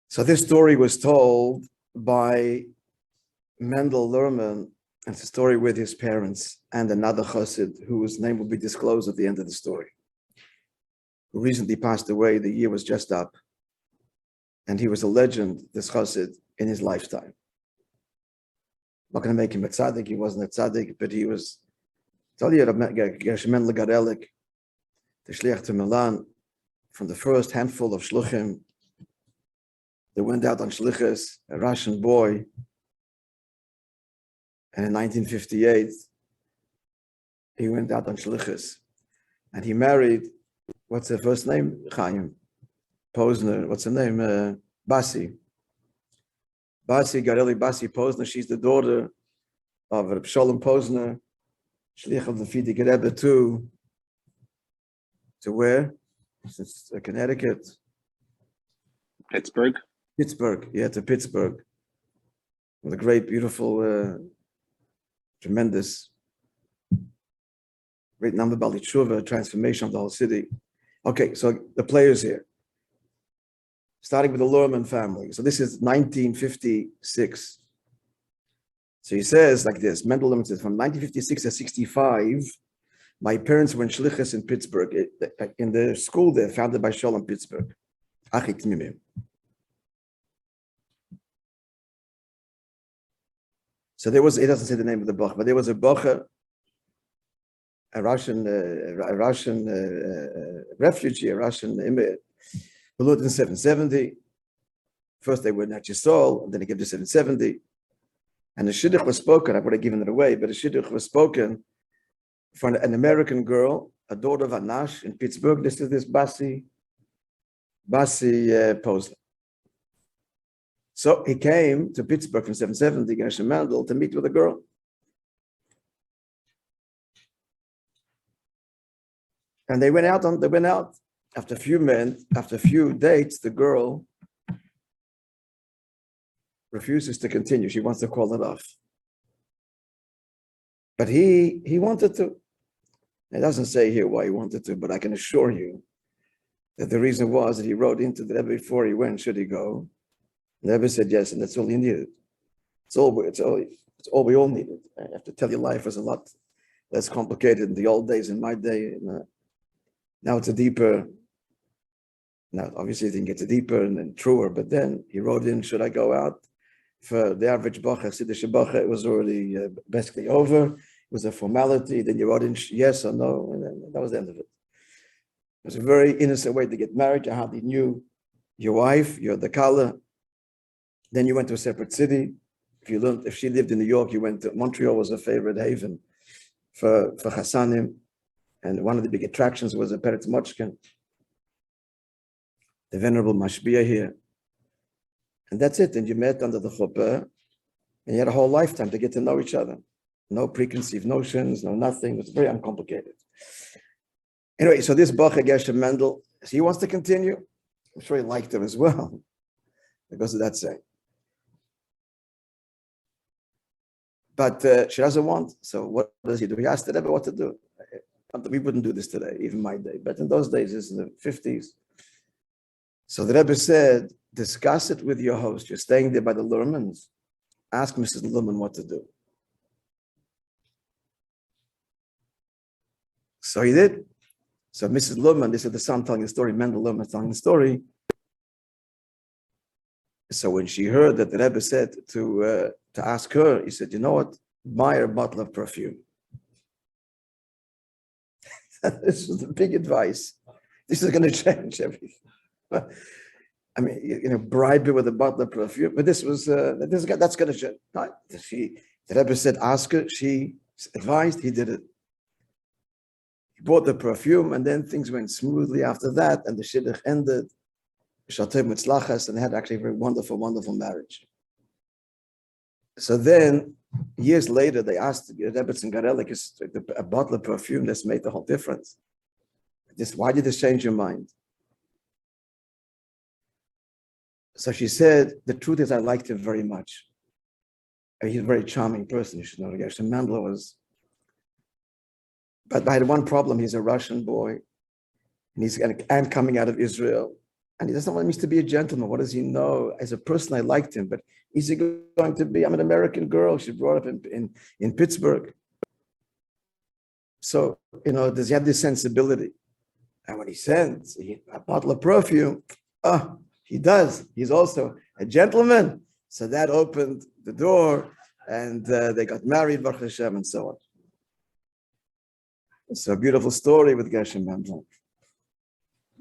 So this story was told by Mendel Lerman, and it's a story with his parents and another chassid whose name will be disclosed at the end of the story, who recently passed away. The year was just up. And he was a legend, this chassid, in his lifetime. I'm not going to make him a tzaddik. He wasn't a tzaddik, but he was, tell you, Gershom Mendel Garelik, the shliach to Milan, from the first handful of shluchim that went out on shlichus, a Russian boy. And in 1958, he went out on shlichus. And he married, what's her first name? Chaim Posner. What's her name? Basi. Basi, Gareli Basi Posner. She's the daughter of Reb Sholem Posner, shliach of the Fidik Rebbe to where? Since Connecticut. Pittsburgh, yeah, to Pittsburgh. With a great, beautiful, tremendous, great number Bali Tshuva, transformation of the whole city. Okay, so the players here. Starting with the Lerman family. So this is 1956. So he says like this, Mendel Lerman says, from 1956 to 65, my parents were in Shlichus in Pittsburgh, in the school there, founded by Sholem Pittsburgh. Achik Tmimim. So there was, it doesn't say the name of the bocha, but there was a bocha, a Russian refugee, a Russian immigrant, who lived in 770. First they were in Yisrael, and then he came to 770. And the shidduch was spoken, I've already given it away, but the shidduch was spoken for an American girl, a daughter of Anash in Pittsburgh. This is this Basi Posner. So he came to Pittsburgh from 770, Gershom Mendel, to meet with a girl. And they went out. After a few dates, the girl refuses to continue. She wants to call it off. But he wanted to. It doesn't say here why he wanted to, but I can assure you that the reason was that he wrote into the Rebbe before he went, should he go? The Rebbe said yes, and that's all he needed. It's all we all needed. I have to tell you, life was a lot less complicated in the old days, in my day. Now it's a deeper, now obviously it gets deeper and truer, but then he wrote in, should I go out? For the average bacha, Chassidic bacha, it was already basically over. It was a formality. Then you wrote in yes or no, and then that was the end of it. It was a very innocent way to get married. You hardly knew your wife, you're the kala. Then you went to a separate city. If she lived in New York, you went to Montreal, was a favorite haven for Chassanim. And one of the big attractions was a Peretz Mochkin, the venerable Mashbiah here. And that's it. And you met under the chuppah, and you had a whole lifetime to get to know each other. No preconceived notions, no nothing. It was very uncomplicated. Anyway, so this Bacha Gershom Mendel, he wants to continue. I'm sure he liked him as well, because of that saying. But she doesn't want. So what does he do? He asked the Rebbe what to do. We wouldn't do this today, even my day. But in those days, it's in the 50s. So the Rebbe said, discuss it with your host. You're staying there by the Lermans. Ask Mrs. Lerman what to do. So he did. So Mrs. Lerman, this is the son telling the story, Mendel Lerman telling the story. So when she heard that the Rebbe said to ask her, he said, you know what? Buy her a bottle of perfume. This was the big advice. This is going to change everything. I mean, bribe her with a bottle of perfume. But this was that's going to change. The Rebbe said, ask her. She advised. He did it. He bought the perfume, and then things went smoothly after that, and the shidduch ended. Shatei Mitzlachas, and they had actually a very wonderful, wonderful marriage. So then, years later, they asked Rebbe Garelik, a bottle of perfume that's made the whole difference. Why did this change your mind? So she said, the truth is I liked him very much. He's a very charming person, you should know. Gershom Mendel was. But I had one problem. He's a Russian boy, and he's coming out of Israel. And he doesn't want me to be a gentleman. What does he know? As a person, I liked him, but is he going to be? I'm an American girl. She brought up in Pittsburgh. So, does he have this sensibility? And when he sends a bottle of perfume, he does. He's also a gentleman. So that opened the door, and they got married, Baruch Hashem, and so on. It's a beautiful story with Geshem Memnon.